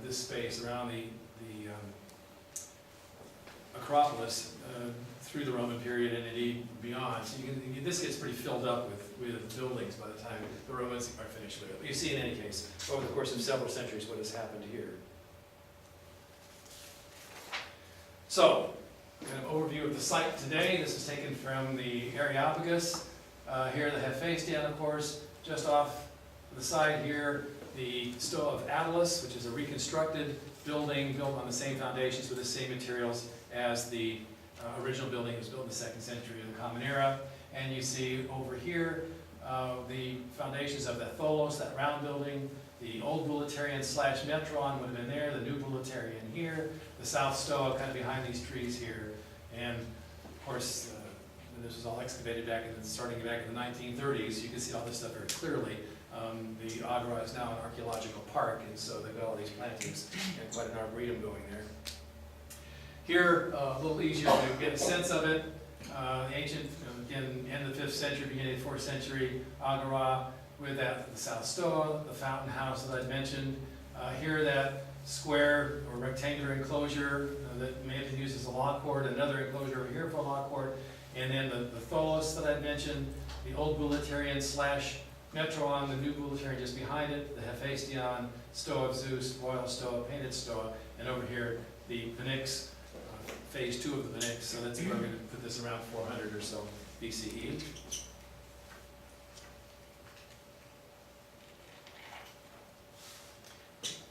this space around the Acropolis through the Roman period and indeed beyond. So this gets pretty filled up with buildings by the time the Romans are finished with it. But you see in any case, over the course of several centuries, what has happened here. So, kind of overview of the site today. This is taken from the Areopagus. Here the Hephaestion, of course, just off the side here, the Stoa of Attalus, which is a reconstructed building built on the same foundations with the same materials as the original building. It was built in the 2nd century of the Common Era. And you see over here the foundations of the Tholos, that round building. The old Bouleuterian / Metron would have been there, the new Bouleuterian here, the South Stoa kind of behind these trees here. And of course, this was all excavated starting back in the 1930s. You can see all this stuff very clearly. The Agora is now an archaeological park, and so they've got all these plantings and quite an arboretum going there. Here, a little easier to get a sense of it. Ancient, again, end of the 5th century, beginning of the 4th century, Agora, with that, the South Stoa, the fountain house that I mentioned. Here, that square or rectangular enclosure that may have been used as a law court, another enclosure over here for a law court, and then the Tholos that I mentioned, the old Bouleuterian / Metron, the new Bouleuterian just behind it, the Hephaestion, Stoa of Zeus, Royal Stoa, Painted Stoa, and over here, the Appendix, phase 2 of the Appendix. So that's where we're going to put this around 400 or so BCE.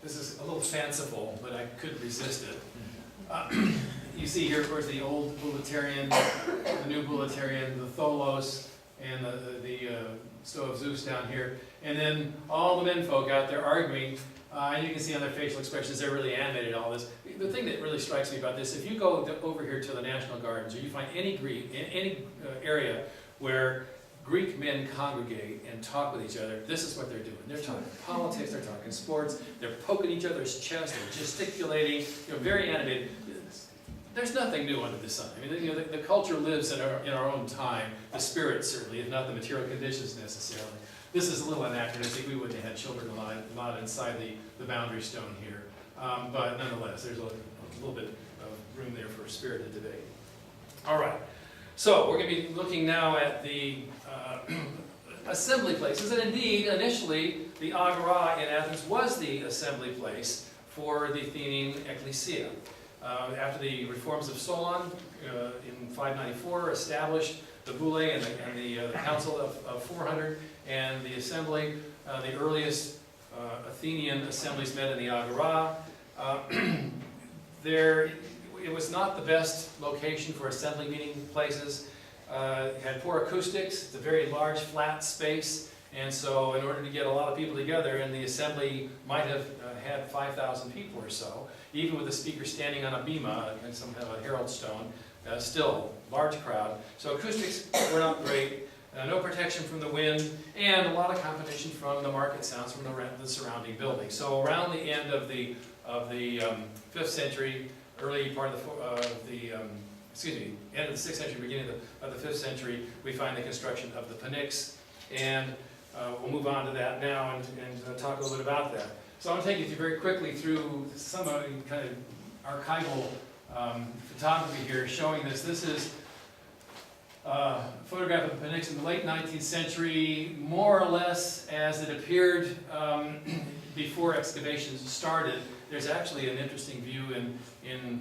This is a little fanciful, but I couldn't resist it. You see here, of course, the old Bouleuterian, the new Bouleuterian, the Tholos, and the Stoa of Zeus down here. And then all the menfolk out there arguing, and you can see on their facial expressions, they're really animated, all this. The thing that really strikes me about this, if you go over here to the National Gardens, or you find any area where Greek men congregate and talk with each other, this is what they're doing. They're talking politics, they're talking sports, they're poking each other's chest, they're gesticulating, very animated. There's nothing new under the sun. I mean, the culture lives in our own time, the spirit certainly, if not the material conditions necessarily. This is a little anachronistic. We wouldn't have had children allowed inside the boundary stone here. But nonetheless, there's a little bit of room there for spirited debate. All right. So we're going to be looking now at the assembly places. And indeed, initially, the Agora in Athens was the assembly place for the Athenian ecclesia. After the reforms of Solon in 594, established the Boule and the Council of 400 and the assembly. The earliest Athenian assemblies met in the Agora. It was not the best location for assembly meeting places. It had poor acoustics. It's a very large, flat space. And so in order to get a lot of people together, and the assembly might have had 5,000 people or so, even with the speaker standing on a bema and some kind of a herald stone, still large crowd. So acoustics were not great. No protection from the wind, and a lot of competition from the market sounds from the surrounding buildings. So around the end of the 5th century, early part of end of the 6th century, beginning of the 5th century, we find the construction of the Appendix, and we'll move on to that now and talk a little bit about that. So I'm going to take you very quickly through some of the kind of archival photography here showing this. This is a photograph of the Appendix in the late 19th century, more or less as it appeared before excavations started. There's actually an interesting view in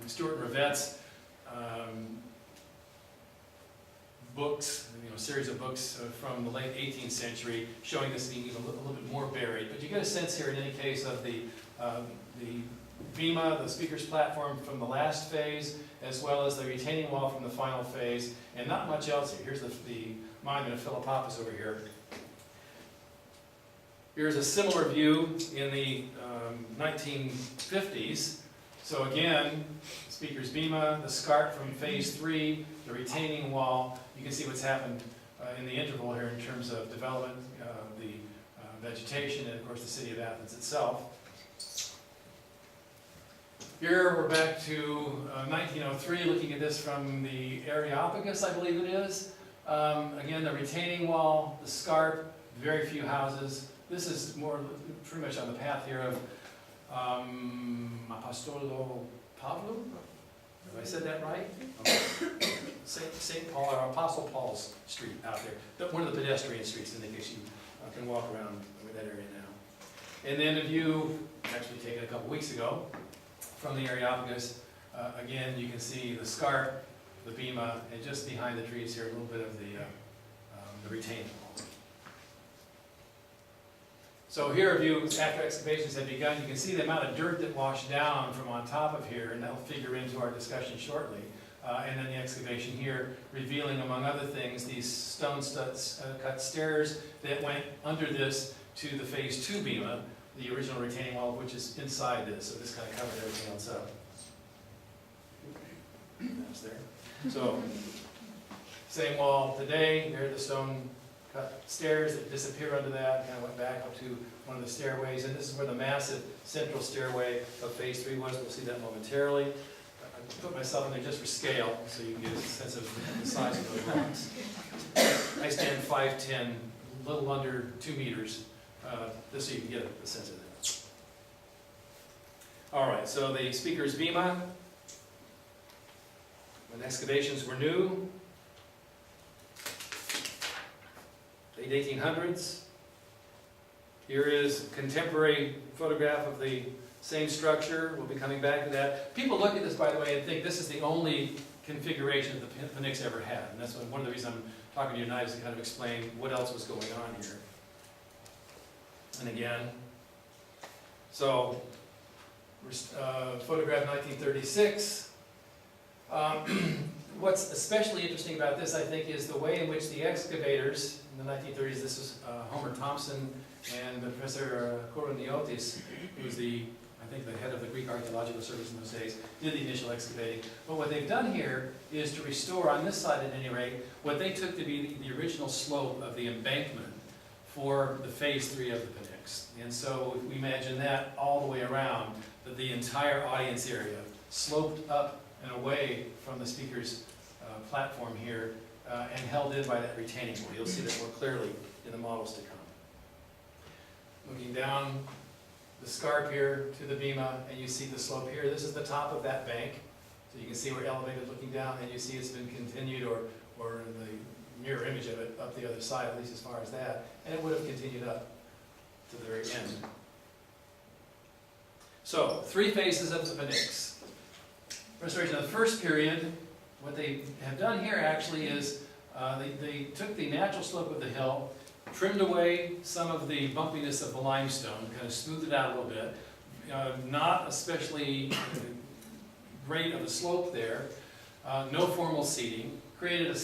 Stuart Revette's books, series of books from the late 18th century, showing this being even a little bit more buried. But you get a sense here, in any case, of the bema, the speaker's platform from the last phase, as well as the retaining wall from the final phase, and not much else here. Here's the monument of Philopappus over here. Here's a similar view in the 1950s. So again, the speaker's bema, the scarp from phase 3, the retaining wall. You can see what's happened in the interval here in terms of development, the vegetation, and of course the city of Athens itself. Here we're back to 1903, looking at this from the Areopagus, I believe it is. Again, the retaining wall, the scarp, very few houses. This is pretty much on the path here of Apostolo Pavlou. Have I said that right? Okay. St. Paul, or Apostle Paul's Street out there. One of the pedestrian streets, in case you can walk around that area now. And then a view, actually taken a couple weeks ago, from the Areopagus. Again, you can see the scarp, the bema, and just behind the trees here, a little bit of the retaining wall. So here a view after excavations had begun. You can see the amount of dirt that washed down from on top of here, and that'll figure into our discussion shortly. And then the excavation here, revealing, among other things, these stone cut stairs that went under this to the phase 2 bema, the original retaining wall, which is inside this. So this kind of covered everything else up. That's there. So, same wall today. There are the stone cut stairs that disappear under that, kind of went back up to one of the stairways, and this is where the massive central stairway of phase 3 was. We'll see that momentarily. I put myself in there just for scale, so you can get a sense of the size of those rocks. I stand 5'10", a little under 2 meters, just so you can get a sense of that. All right, so the speaker's bema, when excavations were new, late 1800s. Here is a contemporary photograph of the same structure. We'll be coming back to that. People look at this, by the way, and think this is the only configuration that the Appendix ever had. And that's one of the reasons I'm talking to you tonight, is to kind of explain what else was going on here. And again, so, photograph 1936. What's especially interesting about this, I think, is the way in which the excavators in the 1930s, this is Homer Thompson and Professor Dionesus, who was I think the head of the Greek Archaeological Service in those days, did the initial excavating. But what they've done here is to restore, on this side at any rate, what they took to be the original slope of the embankment for the phase 3 of the Appendix. And so if we imagine that all the way around, that the entire audience area sloped up and away from the speaker's platform here, and held in by that retaining wall. You'll see that more clearly in the models to come. Looking down the scarp here to the bema, and you see the slope here. This is the top of that bank. So you can see we're elevated looking down, and you see it's been continued, or the mirror image of it, up the other side, at least as far as that. And it would have continued up to the very end. So, 3 phases of the Appendix. Restoration of the first period. What they have done here actually is they took the natural slope of the hill, trimmed away some of the bumpiness of the limestone, kind of smoothed it out a little bit. Not especially great of a slope there. No formal seating. Created a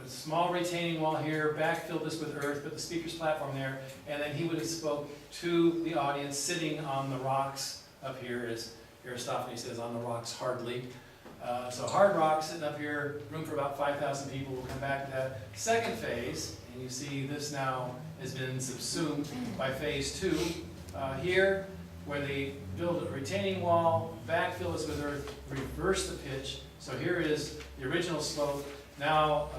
small retaining wall here, backfilled this with earth, put the speaker's platform there, and then he would have spoke to the audience sitting on the rocks up here, as Aristophanes says, on the rocks hardly. So hard rock sitting up here, room for about 5,000 people. We'll come back to that. Second phase, and you see this now has been subsumed by phase 2. Here, where they build a retaining wall, backfill this with earth, reverse the pitch. So here is the original slope, now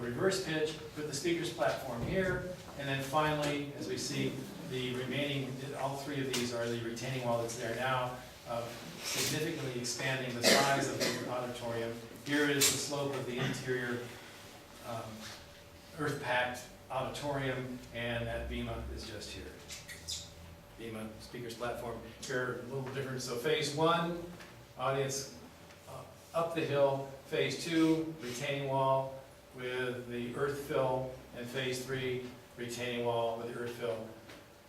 a reverse pitch, put the speaker's platform here, and then finally, as we see, the remaining, all 3 of these are the retaining wall that's there now, significantly expanding the size of the auditorium. Here is the slope of the interior earth-packed auditorium, and that bema is just here. Bema, speaker's platform. Here, a little different. So phase 1, audience up the hill. Phase 2, retaining wall with the earth fill. And phase 3, retaining wall with the earth fill.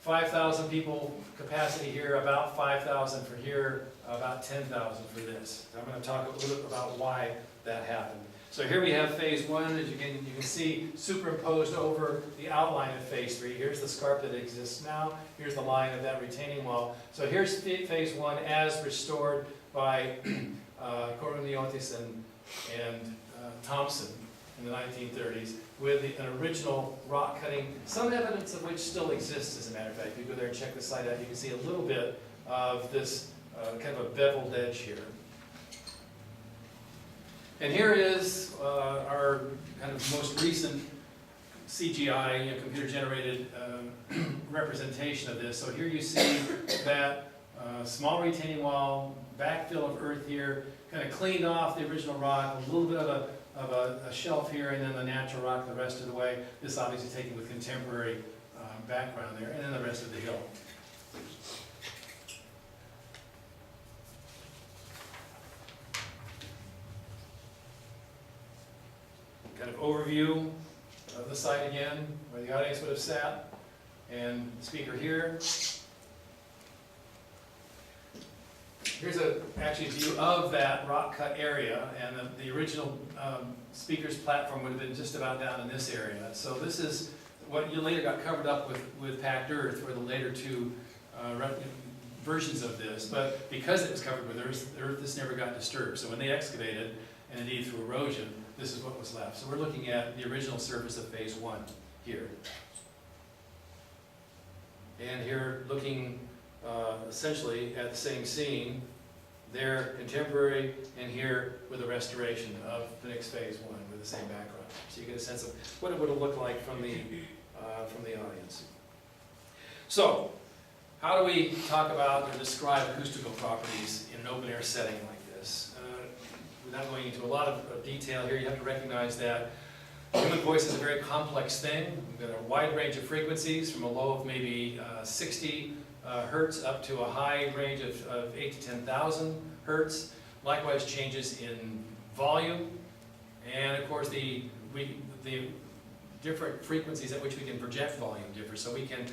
5,000 people capacity here, about 5,000 for here, about 10,000 for this. I'm going to talk a little bit about why that happened. So here we have phase 1, as you can see, superimposed over the outline of phase 3. Here's the scarp that exists now. Here's the line of that retaining wall. So here's phase 1 as restored by Dionesus and Thompson in the 1930s, with an original rock cutting, some evidence of which still exists, as a matter of fact. If you go there and check the site out, you can see a little bit of this kind of a beveled edge here. And here is our kind of most recent CGI, computer-generated representation of this. So here you see that Small retaining wall, backfill of earth here, kind of cleaned off the original rock, a little bit of a shelf here, and then the natural rock the rest of the way. This obviously taken with contemporary background there, and then the rest of the hill. Kind of overview of the site again, where the audience would have sat, and the speaker here. Here's actually a view of that rock cut area, and the original speaker's platform would have been just about down in this area. So this is what you later got covered up with packed earth for the later two versions of this. But because it was covered with earth, this never got disturbed. So when they excavated, and indeed through erosion, this is what was left. So we're looking at the original surface of phase 1 here. And here looking essentially at the same scene, there contemporary, and here with a restoration of the next phase 1 with the same background. So you get a sense of what it would have looked like from the audience. So, how do we talk about or describe acoustical properties in an open air setting like this? Without going into a lot of detail here, you have to recognize that human voice is a very complex thing. We've got a wide range of frequencies, from a low of maybe 60 hertz up to a high range of 8 to 10,000 hertz. Likewise, changes in volume, and of course the different frequencies at which we can project volume differ. So we can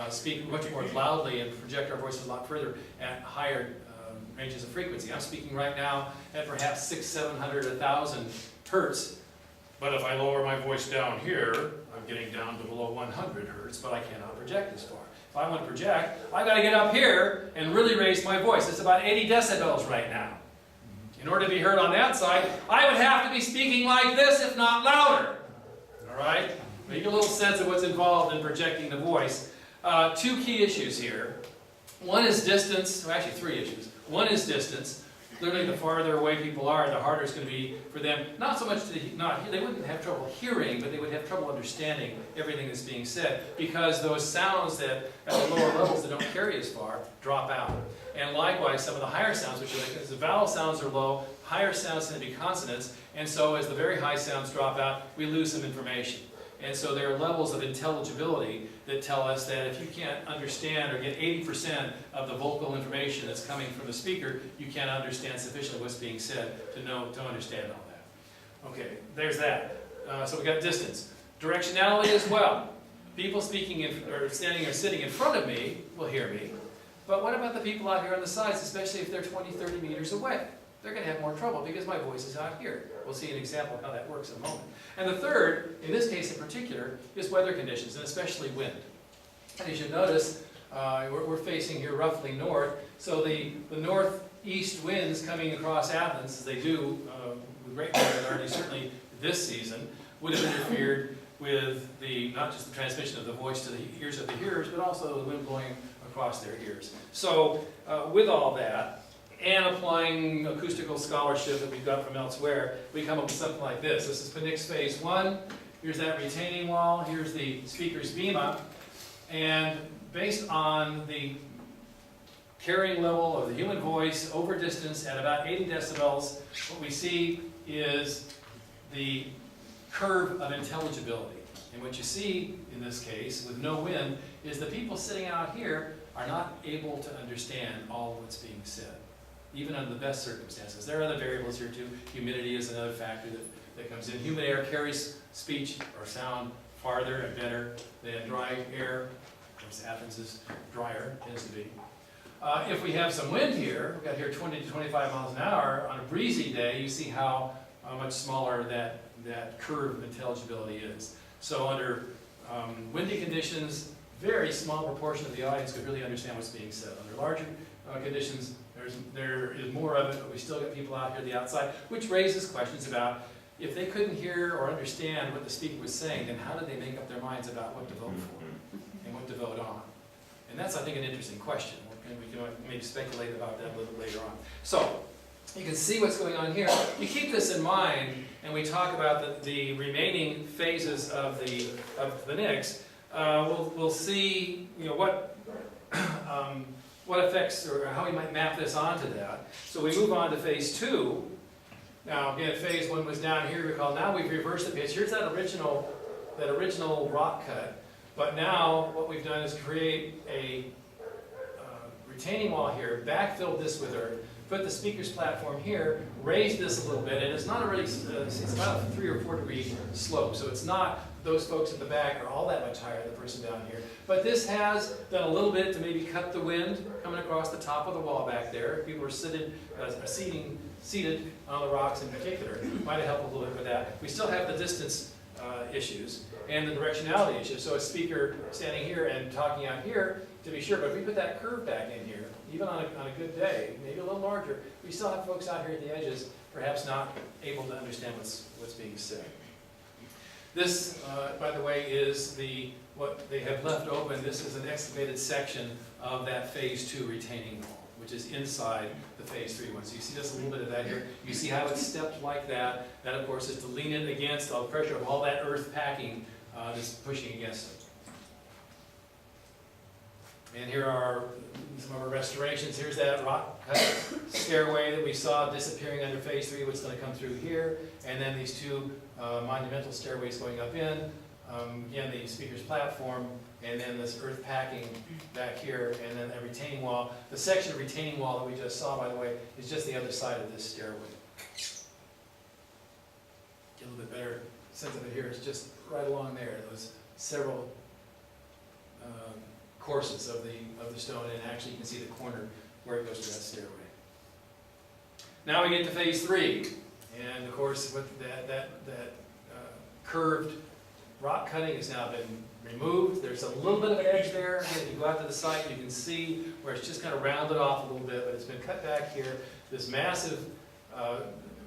speak much more loudly and project our voices a lot further at higher ranges of frequency. I'm speaking right now at perhaps 600, 700, 1,000 hertz, but if I lower my voice down here, I'm getting down to below 100 hertz, but I cannot project this far. If I want to project, I've got to get up here and really raise my voice. It's about 80 decibels right now. In order to be heard on that side, I would have to be speaking like this, if not louder. All right? Make a little sense of what's involved in projecting the voice. Two key issues here. One is distance, well, actually 3 issues. One is distance. Clearly, the farther away people are, the harder it's going to be for them. Not so much they wouldn't have trouble hearing, but they would have trouble understanding everything that's being said, because those sounds that at the lower levels that don't carry as far drop out. And likewise, some of the higher sounds, which are as the vowel sounds are low, higher sounds tend to be consonants, and so as the very high sounds drop out, we lose some information. And so there are levels of intelligibility that tell us that if you can't understand or get 80% of the vocal information that's coming from the speaker, you can't understand sufficiently what's being said to understand all that. Okay, there's that. So we got distance. Directionality as well. People speaking or standing or sitting in front of me will hear me. But what about the people out here on the sides, especially if they're 20, 30 meters away? They're going to have more trouble because my voice is out here. We'll see an example of how that works in a moment. And the third, in this case in particular, is weather conditions, and especially wind. And as you notice, we're facing here roughly north, so the northeast winds coming across Athens, as they do with great regularity, certainly this season, would have interfered with not just the transmission of the voice to the ears of the hearers, but also the wind blowing across their ears. So with all that, and applying acoustical scholarship that we've got from elsewhere, we come up with something like this. This is Appendix phase 1. Here's that retaining wall. Here's the speaker's bema. And based on the carrying level of the human voice over distance at about 80 decibels, what we see is the curve of intelligibility. And what you see in this case, with no wind, is the people sitting out here are not able to understand all what's being said, even under the best circumstances. There are other variables here too. Humidity is another factor that comes in. Humid air carries speech or sound farther and better than dry air. Of course, Athens is drier, tends to be. If we have some wind here, we've got here 20 to 25 miles an hour, on a breezy day, you see how much smaller that curve of intelligibility is. So under windy conditions, very small proportion of the audience could really understand what's being said. Under larger conditions, there is more of it, but we still get people out here on the outside, which raises questions about if they couldn't hear or understand what the speaker was saying, then how did they make up their minds about what to vote for and what to vote on? And that's, I think, an interesting question. And we can maybe speculate about that a little later on. So, you can see what's going on here. You keep this in mind, and we talk about the remaining phases of the Nix. We'll see, what what affects, or how we might map this onto that. So we move on to phase 2. Now, again, phase 1 was down here, recall. Now we've reversed the pitch. Here's that original rock cut. But now what we've done is create a retaining wall here, backfilled this with earth, put the speaker's platform here, raised this a little bit, and it's not a really, it's about a 3 or 4 degree slope. So it's not, those folks at the back are all that much higher than the person down here. But this has done a little bit to maybe cut the wind coming across the top of the wall back there. People are seated on the rocks in particular. Might have helped a little bit with that. We still have the distance issues and the directionality issues. So a speaker standing here and talking out here, to be sure, but if we put that curve back in here, even on a good day, maybe a little larger, we still have folks out here at the edges perhaps not able to understand what's being said. This, by the way, is what they have left open. This is an excavated section of that phase 2 retaining wall, which is inside the phase 3 one. So you see just a little bit of that here. You see how it's stepped like that. That, of course, is to lean it against all the pressure of all that earth packing that's pushing against it. And here are some of our restorations. Here's that rock cut stairway that we saw disappearing under phase 3, what's going to come through here. And then these 2 monumental stairways going up in. Again, the speaker's platform, and then this earth packing back here, and then a retaining wall. The section of retaining wall that we just saw, by the way, is just the other side of this stairway. Get a little bit better sense of it here. It's just right along there. Those several courses of the stone, and actually you can see the corner where it goes to that stairway. Now we get to phase 3, and of course with that curved rock cutting has now been removed. There's a little bit of an edge there, and if you go out to the site you can see where it's just kind of rounded off a little bit, but it's been cut back here. This massive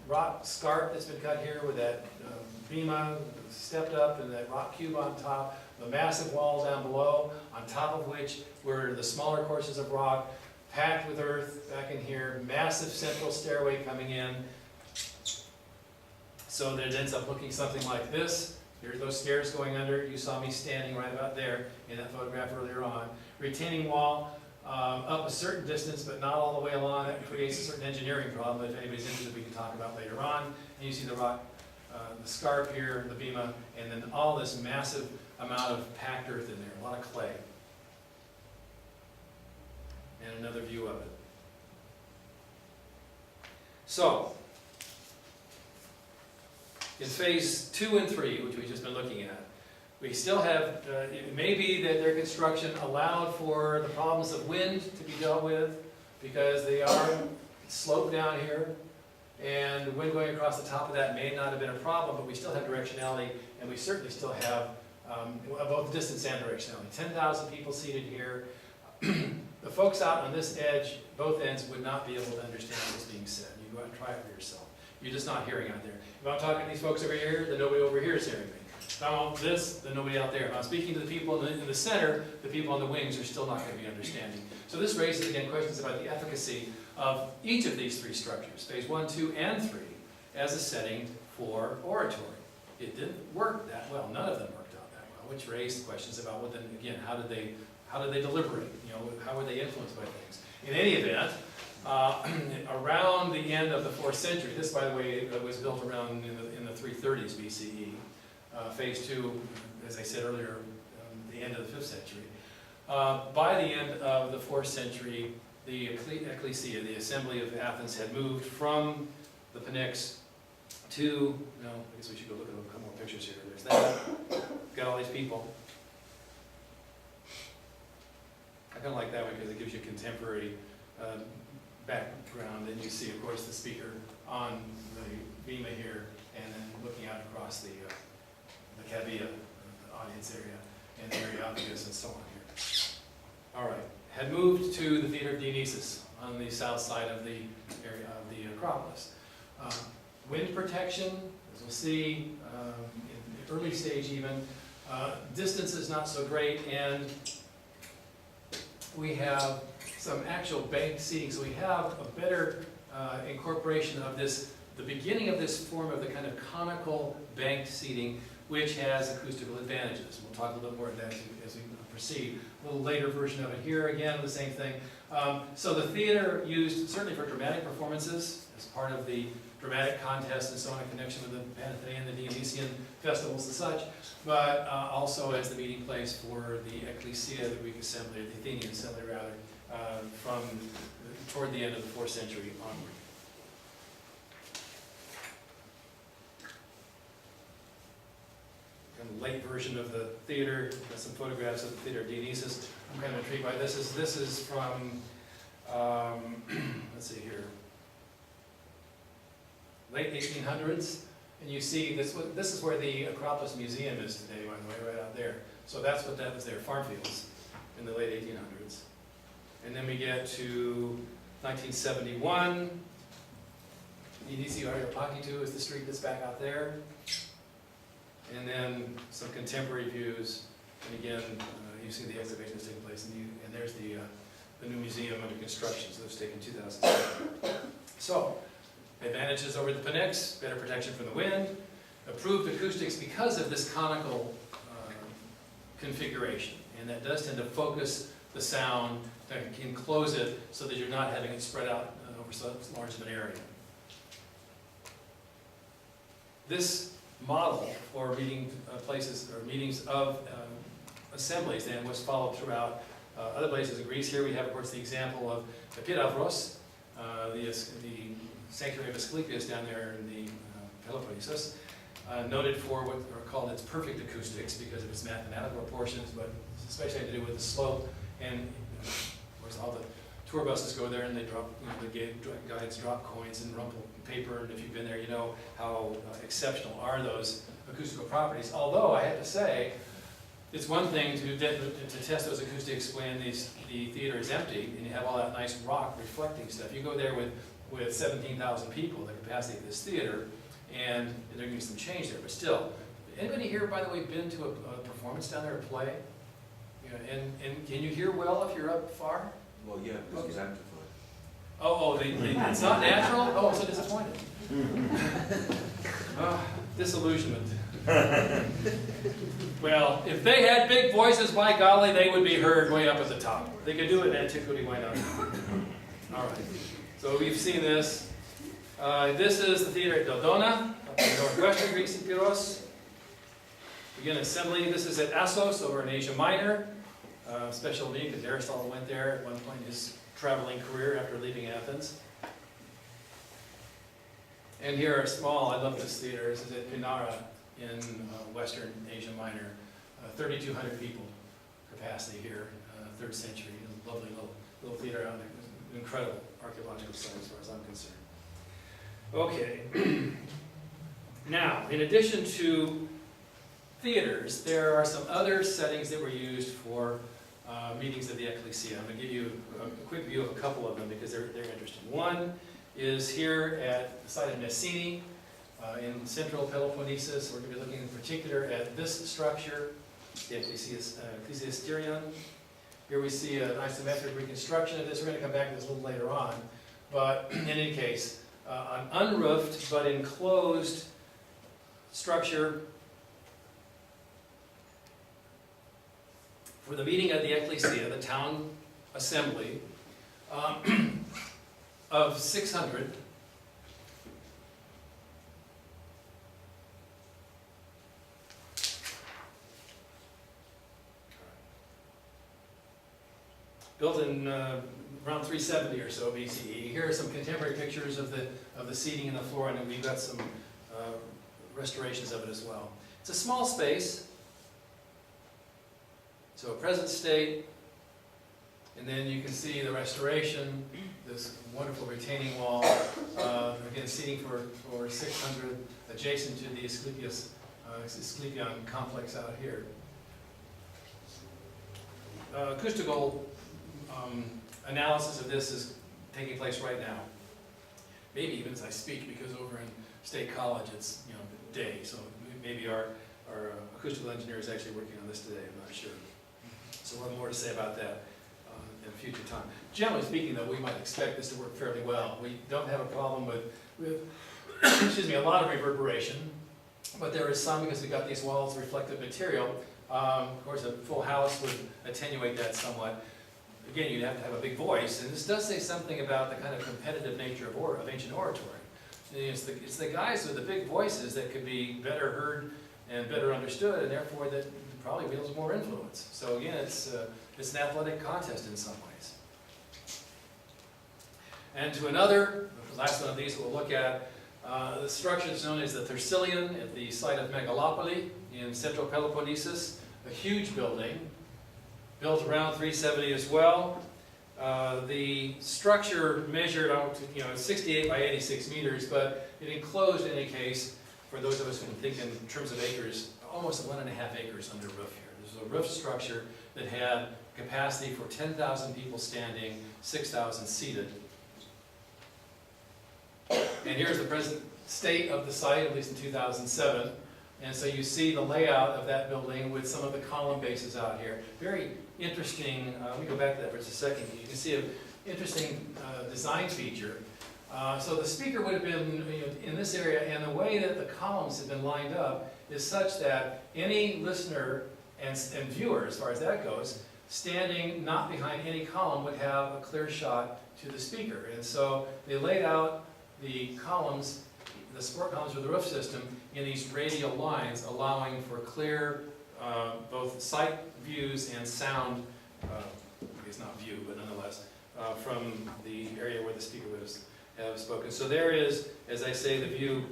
rock scarp that's been cut here with that bema stepped up and that rock cube on top. The massive walls down below, on top of which were the smaller courses of rock, packed with earth back in here, massive central stairway coming in. So that it ends up looking something like this. Here's those stairs going under. You saw me standing right about there in that photograph earlier on. Retaining wall up a certain distance, but not all the way along. That creates a certain engineering problem. If anybody's interested, we can talk about later on. And you see the rock, the scarp here, the bema, and then all this massive amount of packed earth in there, a lot of clay. And another view of it. So, in phase 2 and 3, which we've just been looking at, we still have, it may be that their construction allowed for the problems of wind to be dealt with, because they are sloped down here, and the wind going across the top of that may not have been a problem, but we still have directionality, and we certainly still have both distance and directionality. 10,000 people seated here. The folks out on this edge, both ends, would not be able to understand what's being said. You go out and try it for yourself. You're just not hearing out there. If I'm talking to these folks over here, then nobody over here is hearing me. If I'm on this, then nobody out there. If I'm speaking to the people in the center, the people on the wings are still not going to be understanding. So this raises, again, questions about the efficacy of each of these 3 structures, phase 1, 2, and 3, as a setting for oratory. It didn't work that well. None of them worked out that well, which raised questions about, well, then again, how did they deliberate? You know, how were they influenced by things? In any event, around the end of the 4th century, this, by the way, was built around in the 330s BCE. Phase 2, as I said earlier, the end of the 5th century. By the end of the 4th century, the ecclesia, the assembly of Athens, had moved from the Appendix to, I guess we should go look at a couple more pictures here. There's that. Got all these people. I kind of like that one because it gives you contemporary background, and you see, of course, the speaker on the bema here, and then looking out across the cavea, the audience area, and the Areopagus, and so on here. All right, had moved to the Theater of Dionesus on the south side of the area of the Acropolis. Wind protection, as we'll see, in the early stage even. Distance is not so great, and we have some actual banked seating, so we have a better incorporation of this, the beginning of this form of the kind of conical banked seating, which has acoustical advantages. We'll talk a little bit more about that as we proceed. A little later version of it here, again, the same thing. So the theater used, certainly for dramatic performances, as part of the dramatic contest and so on in connection with the Panathenaic and the Dionysian festivals and such, but also as the meeting place for the ecclesia, the Greek assembly, or the Athenian assembly rather, from toward the end of the 4th century onward. And the late version of the theater, got some photographs of the theater of Dionesus. I'm kind of intrigued by this. This is from, let's see here, late 1800s, and you see this is where the Acropolis Museum is today, by the way, right out there. So that's what that was there, farm fields in the late 1800s. And then we get to 1971. Edisi Areopagitou is the street that's back out there. And then some contemporary views, and again, you see the exhibition that's taking place, and there's the new museum under construction, so that was taken in 2007. So, advantages over the Appendix, better protection from the wind, improved acoustics because of this conical configuration, and that does tend to focus the sound, enclose it, so that you're not having it spread out over so large of an area. This model for meeting places or meetings of assemblies then was followed throughout other places in Greece. Here we have, of course, the example of Epiravros, the sanctuary of Asclepis down there in the Peloponnesus, noted for what are called its perfect acoustics because of its mathematical proportions, but especially had to do with the slope. And of course, all the tour buses go there and they drop, the guides drop coins and rumple paper. And if you've been there, you know how exceptional are those acoustical properties. Although I have to say, it's one thing to test those acoustics when the theater is empty and you have all that nice rock reflecting stuff. You go there with 17,000 people, the capacity of this theater, and there can be some change there. But still, anybody here, by the way, been to a performance down there, a play? And can you hear well if you're up far? Well, yeah, because it's amplified. It's not natural? Oh, I'm so disappointed. Disillusionment. Well, if they had big voices, by golly, they would be heard way up at the top. They could do it in antiquity, why not? All right. So we've seen this. This is the theater at Dodona, up in northwestern Greece in Pyros. Again, assembly. This is at Assos over in Asia Minor. Special meeting because Aristotle went there at one point in his traveling career after leaving Athens. And here are small, I love this theater. This is at Pinara in western Asia Minor. 3,200 people capacity here, 3rd century. Lovely little theater out there. Incredible archaeological site as far as I'm concerned. Okay. Now, in addition to theaters, there are some other settings that were used for meetings of the ecclesia. I'm going to give you a quick view of a couple of them because they're interesting. One is here at the site of Messini in central Peloponnesus. We're going to be looking in particular at this structure, the Ecclesiasterion. Here we see an isometric reconstruction of this. We're going to come back to this a little later on. But in any case, an unroofed but enclosed structure for the meeting of the ecclesia, the town assembly, of 600. Built in around 370 or so BCE. Here are some contemporary pictures of the seating and the floor, and we've got some restorations of it as well. It's a small space. So present state, and then you can see the restoration, this wonderful retaining wall, again seating for 600 adjacent to the Asclepion complex out here. Acoustical analysis of this is taking place right now. Maybe even as I speak, because over in State College it's day, so maybe our acoustical engineer is actually working on this today, I'm not sure. So we'll have more to say about that in a future time. Generally speaking, though, we might expect this to work fairly well. We don't have a problem with excuse me, a lot of reverberation, but there is some because we've got these walls reflective material. Of course, a full house would attenuate that somewhat. Again, you'd have to have a big voice, and this does say something about the kind of competitive nature of ancient oratory. It's the guys with the big voices that could be better heard and better understood, and therefore that probably wields more influence. So again, it's an athletic contest in some ways. And to another, the last one of these we'll look at, the structure is known as the Thessalion at the site of Megalopunny in central Peloponnesus, a huge building, built around 370 as well. The structure measured out, 68 by 86 meters, but it enclosed, in any case, for those of us who can think in terms of acres, almost 1.5 acres under roof here. This is a roof structure that had capacity for 10,000 people standing, 6,000 seated. And here's the present state of the site, at least in 2007. And so you see the layout of that building with some of the column bases out here. Very interesting, let me go back to that for just a second. You can see an interesting design feature. So the speaker would have been in this area, and the way that the columns have been lined up is such that any listener and viewer, as far as that goes, standing not behind any column would have a clear shot to the speaker. And so they laid out the columns, the support columns for the roof system, in these radial lines, allowing for clear both sight views and sound, I guess not view, but nonetheless, from the area where the speaker would have spoken. So there is, as I say, the view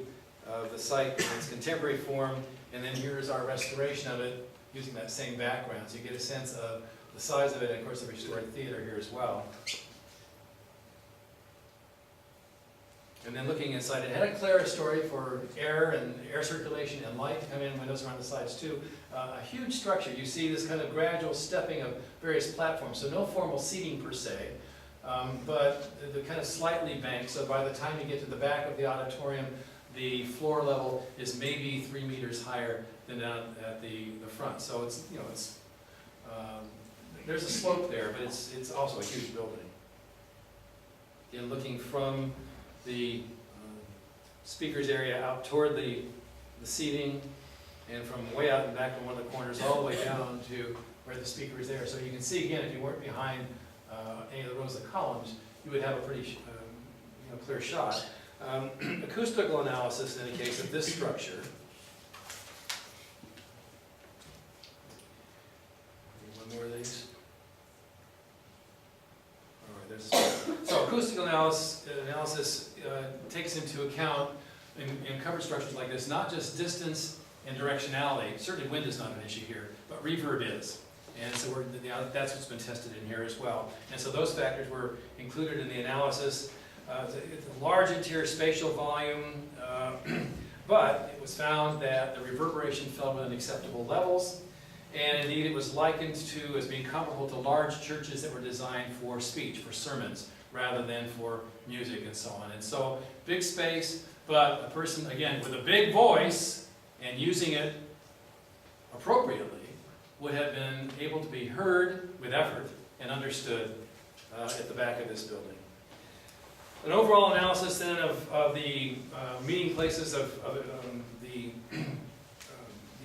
of the site in its contemporary form, and then here is our restoration of it using that same background. So you get a sense of the size of it, and of course the restored theater here as well. And then looking inside, it had a clerestory for air and air circulation and light to come in, windows around the sides too. A huge structure. You see this kind of gradual stepping of various platforms. So no formal seating per se, but the kind of slightly banked. So by the time you get to the back of the auditorium, the floor level is maybe 3 meters higher than down at the front. So it's, there's a slope there, but it's also a huge building. Again, looking from the speaker's area out toward the seating, and from way out and back in one of the corners all the way down to where the speaker is there. So you can see again, if you weren't behind any of the rows of columns, you would have a pretty clear shot. Acoustical analysis in the case of this structure. One more of these. So acoustical analysis takes into account, in covered structures like this, not just distance and directionality. Certainly wind is not an issue here, but reverb is. And so that's what's been tested in here as well. And so those factors were included in the analysis. It's a large interior spatial volume, but it was found that the reverberation fell within acceptable levels. And indeed, it was likened to as being comparable to large churches that were designed for speech, for sermons, rather than for music and so on. And so, big space, but a person, again, with a big voice and using it appropriately would have been able to be heard with effort and understood at the back of this building. An overall analysis then of the meeting places of the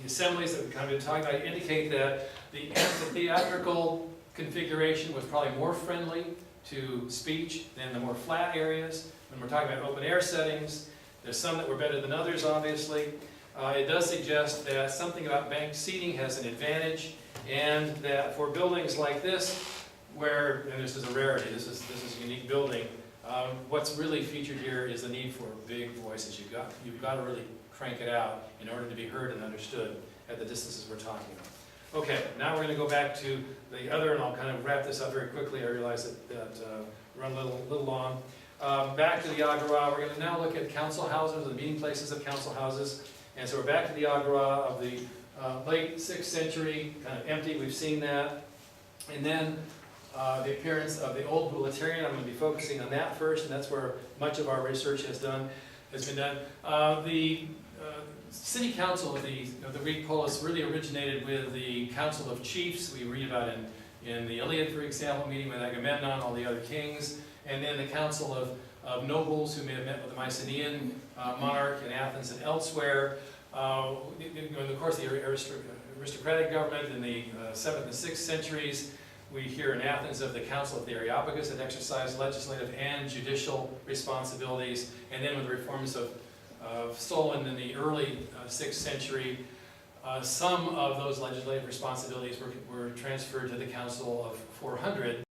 assemblies that we've kind of been talking about indicate that the amphitheatrical configuration was probably more friendly to speech than the more flat areas. When we're talking about open air settings, there's some that were better than others, obviously. It does suggest that something about banked seating has an advantage, and that for buildings like this, where, and this is a rarity, this is a unique building, what's really featured here is the need for big voices. You've got to really crank it out in order to be heard and understood at the distances we're talking about. Okay, now we're going to go back to the other, and I'll kind of wrap this up very quickly. I realize that we're running a little long. Back to the agora, we're going to now look at council houses, the meeting places of council houses. And so we're back to the agora of the late 6th century, kind of empty, we've seen that. And then the appearance of the old Bouleuterion, I'm going to be focusing on that first, and that's where much of our research has been done. The city council of the Greek polis really originated with the council of chiefs. We read about in the Iliad, for example, meeting with Agamemnon, all the other kings, and then the council of nobles who may have met with the Mycenaean monarch in Athens and elsewhere. In the course of the aristocratic government in the 7th and 6th centuries. We hear in Athens of the Council of the Areopagus that exercised legislative and judicial responsibilities. And then with the reforms of Solon in the early 6th century, some of those legislative responsibilities were transferred to the Council of 400.